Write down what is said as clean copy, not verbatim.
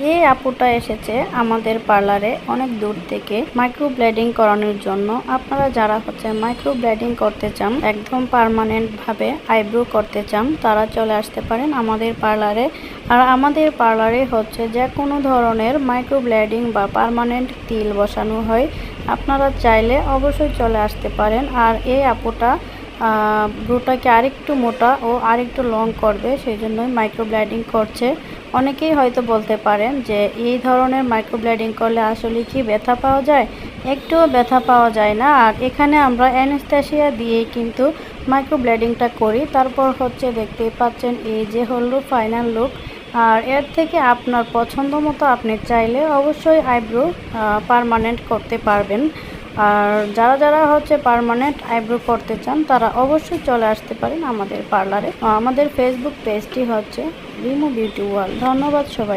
এই আপুটা এসেছে আমাদের পার্লারে অনেক দূর থেকে মাইক্রো ব্লেডিং করানোর জন্য। আপনারা যারা মাইক্রো ব্লেডিং করতে চান, একদম পার্মানেন্ট ভাবে আইব্রো করতে চান, তারা চলে আসতে পারেন আমাদের পার্লারে। আর আমাদের পার্লারে যে কোনো ধরনের মাইক্রো ব্লেডিং বা পার্মানেন্ট তিল বসানো হয়। আপনারা চাইলে অবশ্যই চলে আসতে পারেন। আর এই আপুটা ব্রুটাকে আরেকটু মোটা ও আরেকটু লং করবে, সেই জন্যই মাইক্রো ব্লেডিং করছে। অনেকেই হয়তো বলতে পারেন যে এই ধরনের মাইক্রো ব্লেডিং করলে আসলে কি ব্যথা পাওয়া যায়? একটুও ব্যথা পাওয়া যায় না। আর এখানে আমরা অ্যানেস্থেসিয়া দিয়েই কিন্তু মাইক্রো ব্লেডিংটা করি। তারপর দেখতেই পাচ্ছেন এই যে হলো ফাইনাল লুক। আর এর থেকে আপনার পছন্দ মতো আপনি চাইলে অবশ্যই আইব্রো পার্মানেন্ট করতে পারবেন। আর যারা যারা পার্মানেন্ট আইব্রো করতে চান, তারা অবশ্যই চলে আসতে পারেন আমাদের পার্লারে। আমাদের ফেসবুক পেজটি রিমু বিউটি ওয়ার্ল্ড। ধন্যবাদ সবাই।